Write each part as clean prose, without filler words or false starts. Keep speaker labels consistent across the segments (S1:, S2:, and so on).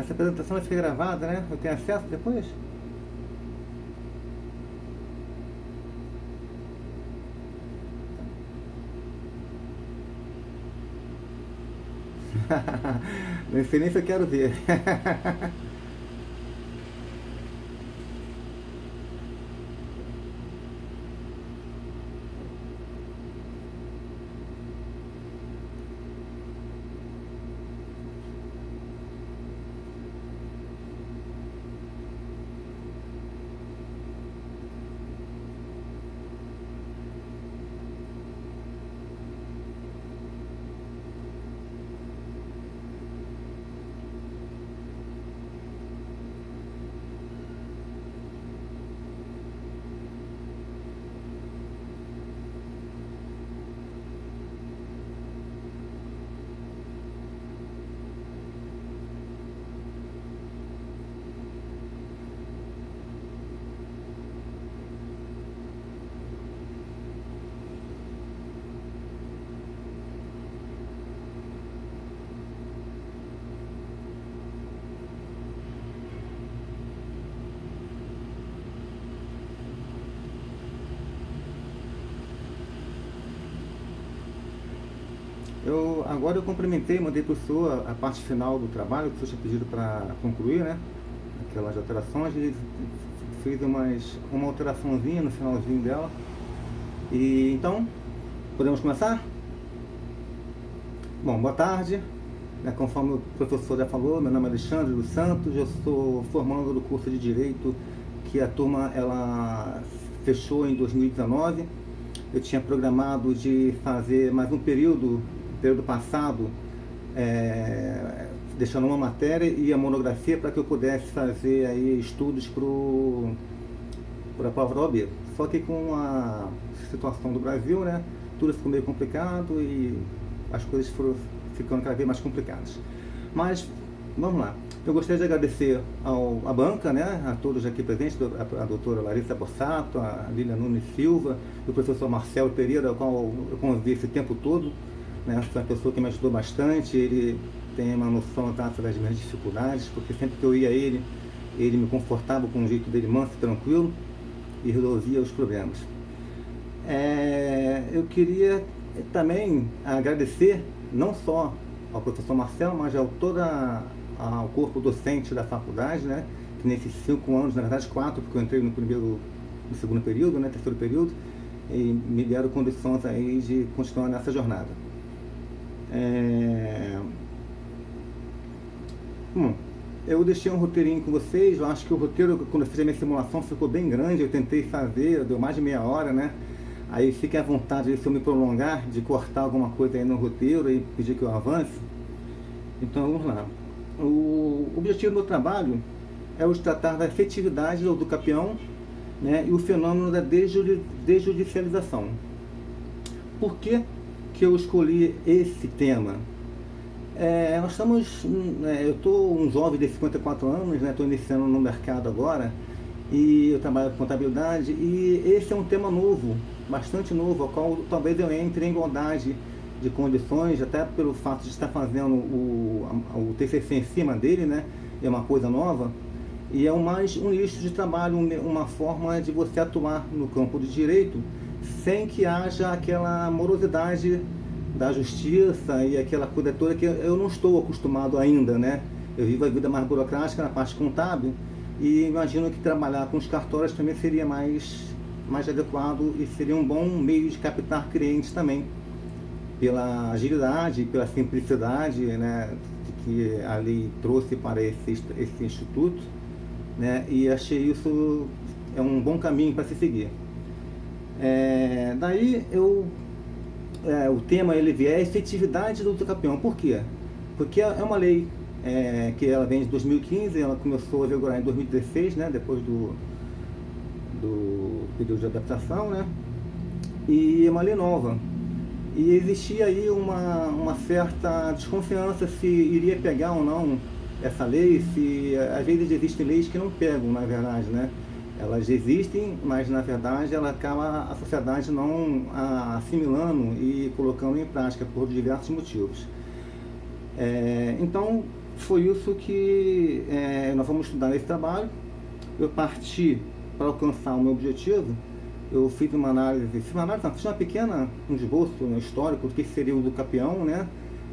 S1: Essa apresentação vai ficar gravada, né? Eu tenho acesso depois? Não sei nem se eu quero ver. Agora eu complementei, mandei para o senhor a parte final do trabalho que o senhor tinha pedido para concluir, né? Aquelas alterações, e fiz uma alteraçãozinha no finalzinho dela. E então, podemos começar? Bom, boa tarde. Conforme o professor já falou, meu nome é Alexandre dos Santos, eu sou formando do curso de Direito, que a turma ela fechou em 2019. Eu tinha programado de fazer mais um período passado, deixando uma matéria e a monografia para que eu pudesse fazer aí estudos para a prova da OAB. Só que com a situação do Brasil, né, tudo ficou meio complicado e as coisas foram ficando cada vez mais complicadas. Mas, vamos lá. Eu gostaria de agradecer à banca, né, a todos aqui presentes, a doutora Larissa Bossato, a Lília Nunes Silva, e o professor Marcelo Pereira, ao qual eu convivi esse tempo todo, né, foi uma pessoa que me ajudou bastante. Ele tem uma noção das minhas dificuldades, porque sempre que eu ia a ele me confortava com o jeito dele manso e tranquilo e resolvia os problemas. Eu queria também agradecer não só ao professor Marcelo, mas ao corpo docente da faculdade, né, que nesses 5 anos, na verdade 4, porque eu entrei no segundo período, né, terceiro período, e me deram condições aí de continuar nessa jornada. Bom, eu deixei um roteirinho com vocês. Eu acho que o roteiro, quando eu fiz a minha simulação, ficou bem grande. Eu tentei fazer, deu mais de meia hora, né? Aí fiquem à vontade, se eu me prolongar, de cortar alguma coisa aí no roteiro e pedir que eu avance. Então vamos lá. O objetivo do meu trabalho é o de tratar da efetividade do capião, né, e o fenômeno da desjudicialização. Por que eu escolhi esse tema? Eu estou um jovem de 54 anos, né, estou iniciando no mercado agora, e eu trabalho com contabilidade, e esse é um tema novo, bastante novo, ao qual talvez eu entre em igualdade de condições, até pelo fato de estar fazendo o TCC em cima dele, né, é uma coisa nova, e é mais um nicho de trabalho, uma forma de você atuar no campo de direito, sem que haja aquela morosidade da justiça e aquela coisa toda que eu não estou acostumado ainda, né? Eu vivo a vida mais burocrática na parte contábil e imagino que trabalhar com os cartórios também seria mais adequado e seria um bom meio de captar clientes também, pela agilidade, pela simplicidade, né, que a lei trouxe para esse instituto, né? E achei isso um bom caminho para se seguir. Daí o tema ele é a efetividade do capião. Por quê? Porque é uma lei que ela vem de 2015, ela começou a vigorar em 2016, né, depois do período de adaptação, né, e é uma lei nova. E existia aí uma certa desconfiança se iria pegar ou não essa lei, se às vezes existem leis que não pegam, na verdade, né? Elas existem, mas na verdade ela acaba a sociedade não assimilando e colocando em prática por diversos motivos. Então foi isso que nós vamos estudar nesse trabalho. Eu parti para alcançar o meu objetivo. Eu fiz uma análise, fiz uma pequena, um esboço histórico do que seria o uso capião, né?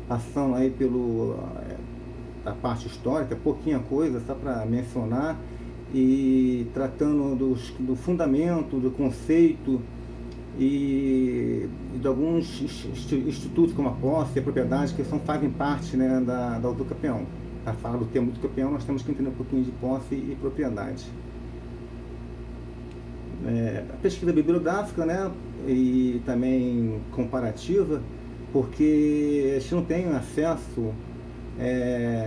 S1: Passando aí a parte histórica, pouquinha coisa, só para mencionar, e tratando do fundamento, do conceito e de alguns institutos como a posse e a propriedade que fazem parte, né, da uso capião. Para falar do termo uso capião, nós temos que entender um pouquinho de posse e propriedade. A pesquisa bibliográfica, né, e também comparativa, porque a gente não tem acesso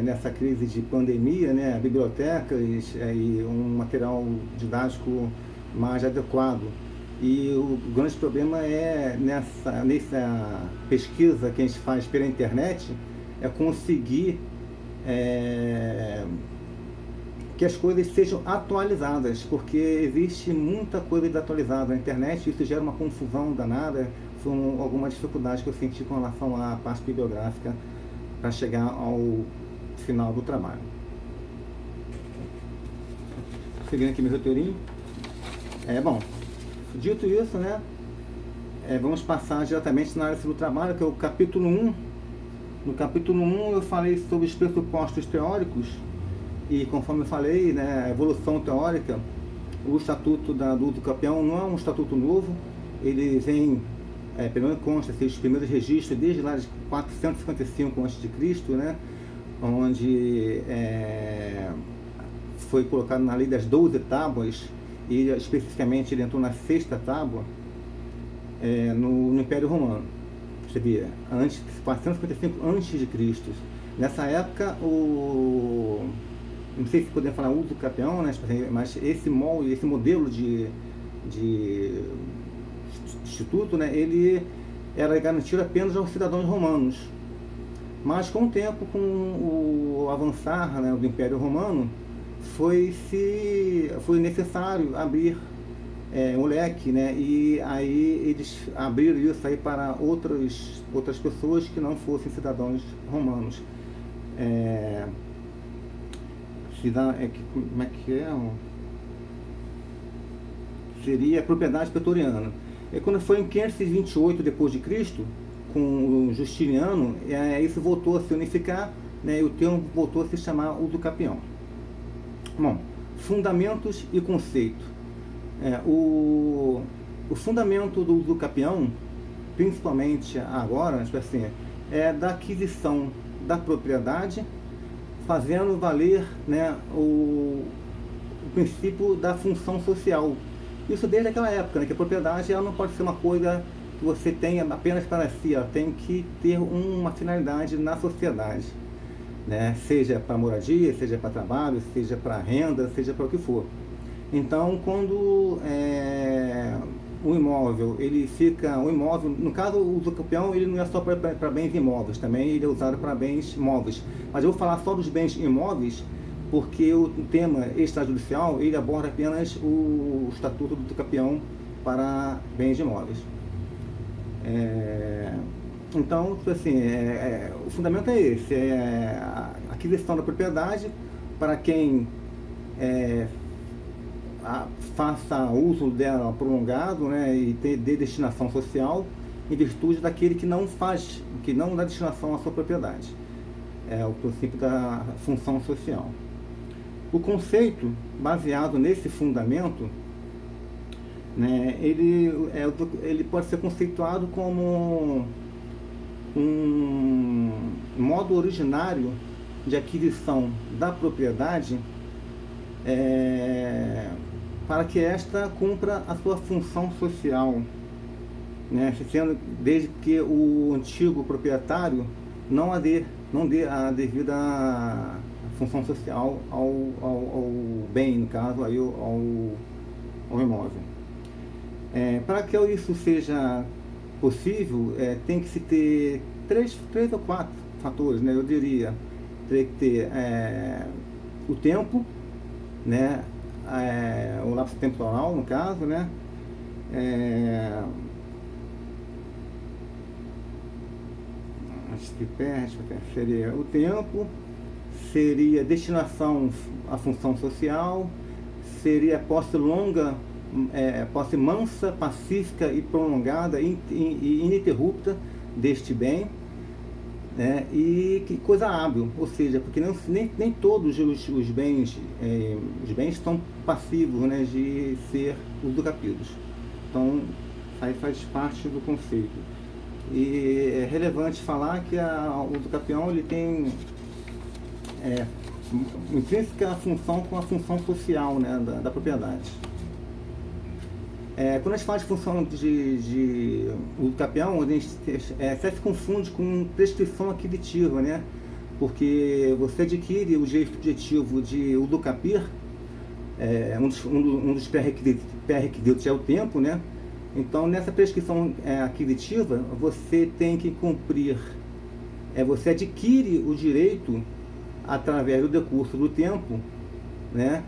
S1: nessa crise de pandemia, né, a bibliotecas e um material didático mais adequado. E o grande problema é nessa pesquisa que a gente faz pela internet, é conseguir que as coisas sejam atualizadas, porque existe muita coisa desatualizada na internet, e isso gera uma confusão danada. Foi alguma dificuldade que eu senti com relação à parte bibliográfica para chegar ao final do trabalho. Seguindo aqui meu roteirinho. Bom, dito isso, né, vamos passar diretamente na análise do trabalho, que é o capítulo 1. No capítulo 1 eu falei sobre os pressupostos teóricos, e conforme eu falei, né, a evolução teórica. O estatuto do uso capião não é um estatuto novo, ele vem, pelo menos consta, os primeiros registros desde lá de 455 a.C., né, onde foi colocado na lei das 12 tábuas, e especificamente ele entrou na 6ª tábua, no Império Romano. Você vê, antes, 455 a.C. Nessa época, não sei se podemos falar uso capião, né, mas esse modelo de instituto, né, ele era garantido apenas aos cidadãos romanos. Mas com o tempo, com o avançar, né, do Império Romano, foi necessário abrir um leque, né, e aí eles abriram isso aí para outras pessoas que não fossem cidadãos romanos. Como é que é? Seria a propriedade pretoriana. E quando foi em 528 depois de Cristo, com o Justiniano, isso voltou a se unificar, né, e o termo voltou a se chamar uso capião. Bom, fundamentos e conceito. O fundamento do uso capião, principalmente agora, tipo assim, é da aquisição da propriedade, fazendo valer, né, o princípio da função social. Isso desde aquela época, né, que a propriedade ela não pode ser uma coisa que você tenha apenas para si, ela tem que ter uma finalidade na sociedade, né, seja para moradia, seja para trabalho, seja para renda, seja para o que for. Então, quando o imóvel, no caso o uso capião, ele não é só para bens imóveis, também ele é usado para bens móveis. Mas eu vou falar só dos bens imóveis, porque o tema extrajudicial, ele aborda apenas o estatuto do uso capião para bens imóveis. Então, assim, o fundamento é esse, a aquisição da propriedade para quem faça uso dela prolongado, né, e de destinação social, em virtude daquele que não dá destinação à sua propriedade. É o princípio da função social. O conceito baseado nesse fundamento, né, ele pode ser conceituado como um modo originário de aquisição da propriedade, para que esta cumpra a sua função social, né, sendo desde que o antigo proprietário não dê a devida função social ao bem, no caso, aí, ao imóvel. Para que isso seja possível, tem que se ter três ou quatro fatores, né? Eu diria, teria que ter o tempo, né? O lapso temporal, no caso, né? Acho que seria o tempo, seria destinação à função social, seria posse longa, posse mansa, pacífica e prolongada e ininterrupta deste bem, né? E que coisa hábil, ou seja, porque nem todos os bens estão passivos, né, de ser usucapidos. Então, aí faz parte do conceito. E é relevante falar que o usucapião ele tem intrínseca função com a função social, né, da propriedade. Quando a gente fala de função de usucapião, a gente até se confunde com prescrição aquisitiva, né? Porque você adquire o direito subjetivo de usucapir, um dos pré-requisitos é o tempo, né? Então, nessa prescrição aquisitiva, você tem que cumprir, você adquire o direito através do decurso do tempo, né?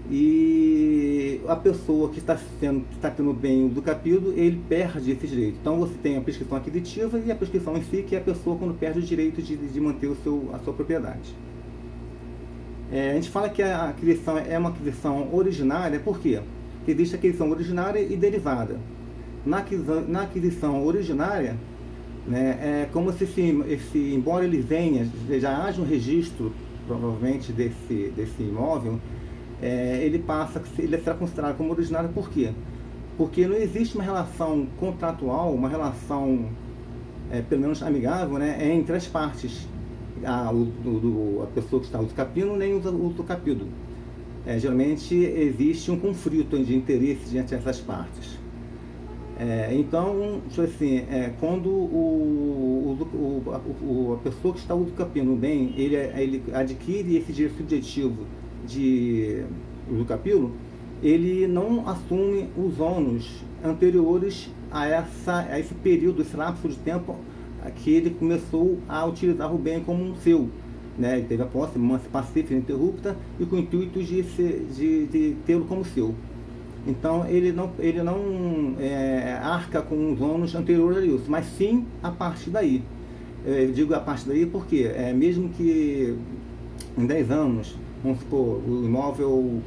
S1: E a pessoa que está tendo bem usucapido, ele perde esse direito. Então você tem a prescrição aquisitiva e a prescrição em si, que é a pessoa quando perde o direito de manter a sua propriedade. A gente fala que a aquisição é uma aquisição originária, por quê? Porque existe a aquisição originária e derivada. Na aquisição originária, né, é como se embora ele venha, já haja um registro, provavelmente, desse imóvel, ele será considerado como originário. Por quê? Porque não existe uma relação contratual, uma relação, pelo menos amigável, né, entre as partes, a pessoa que está usucapindo nem o usucapido. Geralmente existe um conflito de interesse entre essas partes. Então, assim, quando a pessoa que está usucapindo bem, ele adquire esse direito subjetivo de usucapilo, ele não assume os ônus anteriores a esse período, esse lapso de tempo que ele começou a utilizar o bem como um seu, né? Ele teve a posse mansa, pacífica, ininterrupta e com o intuito de tê-lo como seu. Então ele não arca com os ônus anteriores a isso, mas sim a partir daí. Eu digo a partir daí porque mesmo que em 10 anos, vamos supor, o imóvel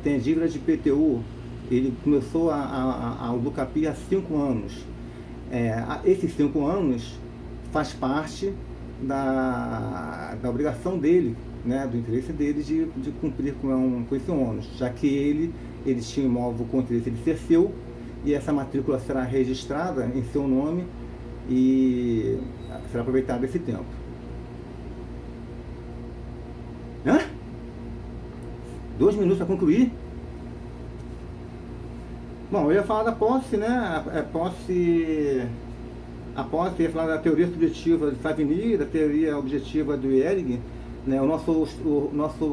S1: tem dívida de IPTU, ele começou a usucapir há 5 anos. Esses 5 anos faz parte da obrigação dele, né, do interesse dele de cumprir com esse ônus, já que ele tinha um imóvel com o interesse de ser seu, e essa matrícula será registrada em seu nome e será aproveitado esse tempo. 2 minutos para concluir? Bom, eu ia falar da posse, né? A posse, ia falar da teoria subjetiva de Savigny, da teoria objetiva do Ehring, né? O nosso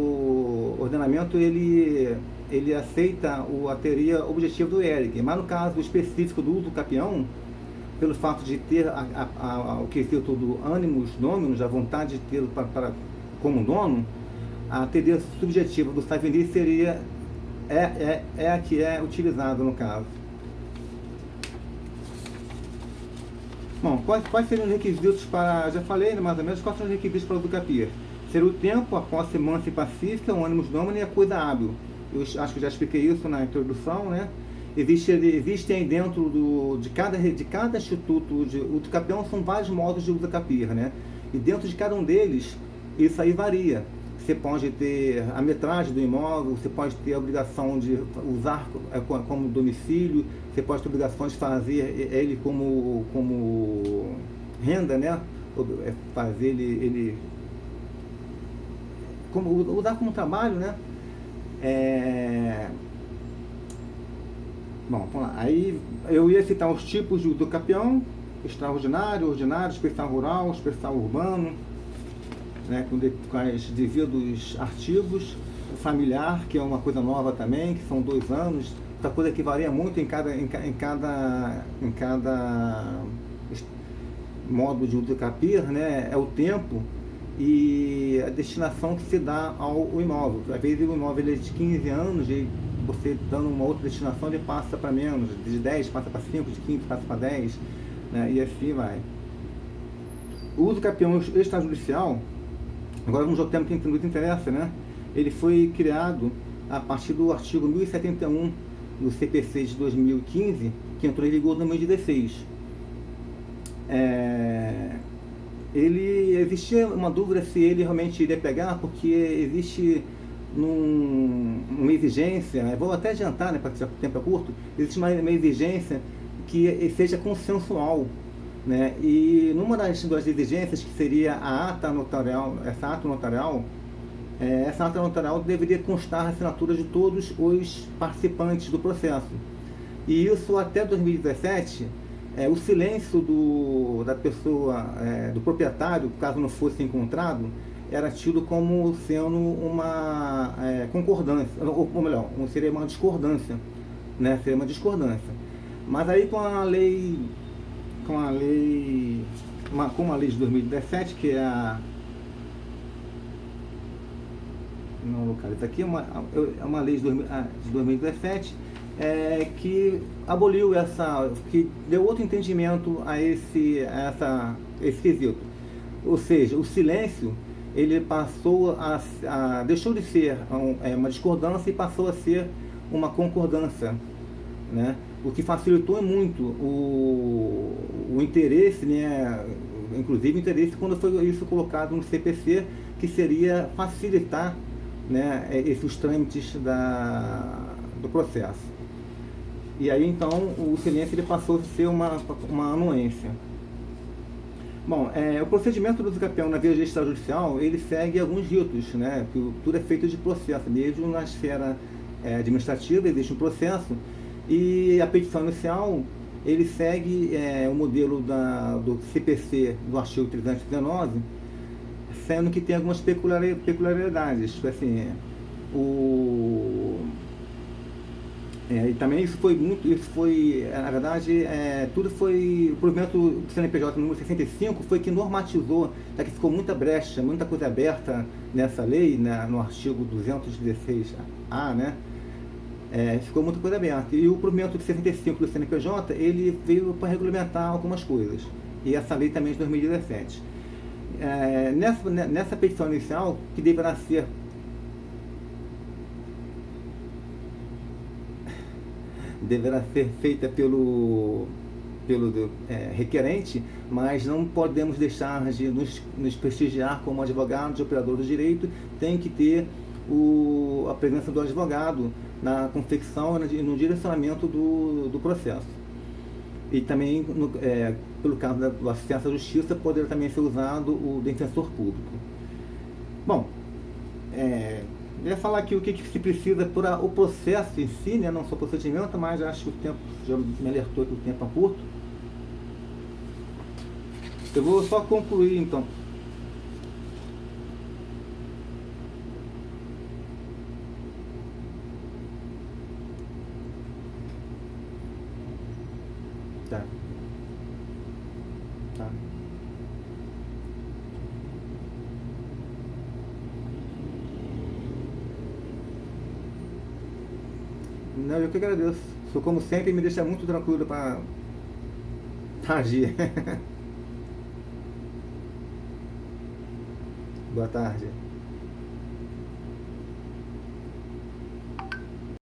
S1: ordenamento, ele aceita a teoria objetiva do Ehring, mas no caso específico do usucapião, pelo fato de ter o quesito do animus dominus, a vontade de tê-lo como dono, a teoria subjetiva do Savigny seria a que é utilizada no caso. Bom, quais seriam os requisitos para, já falei, né, mais ou menos, quais são os requisitos para o usucapir? Ser o tempo, a posse mansa e pacífica, o animus domini e a coisa hábil. Eu acho que já expliquei isso na introdução, né? Existem dentro de cada instituto de usucapião, são vários modos de usucapir, né? E dentro de cada um deles, isso aí varia. Você pode ter a metragem do imóvel, você pode ter a obrigação de usar como domicílio, você pode ter a obrigação de fazer ele como renda, né? Fazer ele usar como trabalho, né? Bom, vamos lá. Aí eu ia citar os tipos de usucapião: extraordinário, ordinário, especial rural, especial urbano, né, com os devidos artigos, familiar, que é uma coisa nova também, que são 2 anos, outra coisa que varia muito em cada modo de usucapir, né, é o tempo e a destinação que se dá ao imóvel. Às vezes o imóvel é de 15 anos e você dando uma outra destinação ele passa para menos, de 10 passa para 5, de 15 passa para 10, né, e assim vai. O usucapião extrajudicial Agora vamos ao tema que nos interessa, né? Ele foi criado a partir do artigo 1071 do CPC de 2015, que entrou em vigor no mês de 2016. Ele existia uma dúvida se ele realmente iria pegar, porque existe uma exigência, né? Vou até adiantar, né, para que o tempo é curto, existe uma exigência que seja consensual, né? E numa das exigências, que seria a ata notarial, essa ata notarial deveria constar a assinatura de todos os participantes do processo. E isso até 2017, o silêncio da pessoa, do proprietário, caso não fosse encontrado, era tido como sendo uma concordância, ou melhor, seria uma discordância, né? Seria uma discordância. Mas aí com a lei de 2017, que é a... não localiza aqui, uma lei de 2017, que aboliu que deu outro entendimento a esse quesito. Ou seja, o silêncio, ele passou deixou de ser uma discordância e passou a ser uma concordância, né? O que facilitou muito o interesse, né? Inclusive o interesse quando foi isso colocado no CPC, que seria facilitar, né, esses trâmites do processo. E aí então o silêncio ele passou a ser uma anuência. Bom, o procedimento do usucapião na via extrajudicial, ele segue alguns ritos, né? Tudo é feito de processo, mesmo na esfera administrativa existe um processo, e a petição inicial, ele segue o modelo do CPC do artigo 319, sendo que tem algumas peculiaridades, assim, e também isso foi, na verdade, tudo foi, o provimento do CNPJ número 65 foi que normatizou, já que ficou muita brecha, muita coisa aberta nessa lei, né, no artigo 216A, né, ficou muita coisa aberta. E o provimento de 65 do CNPJ, ele veio para regulamentar algumas coisas, e essa lei também é de 2017. Nessa petição inicial, que deverá ser feita pelo requerente, mas não podemos deixar de nos prestigiar como advogados e operadores do direito. Tem que ter a presença do advogado na confecção e no direcionamento do processo. E também, pelo caso do acesso à justiça, poderá também ser usado o defensor público. Bom, eu ia falar aqui o que se precisa para o processo em si, né? Não só o procedimento, mas acho que o tempo já me alertou que o tempo é curto. Eu vou só concluir então. Tá. Tá. Não, eu que agradeço. Isso, como sempre, me deixa muito tranquilo para agir. Boa tarde.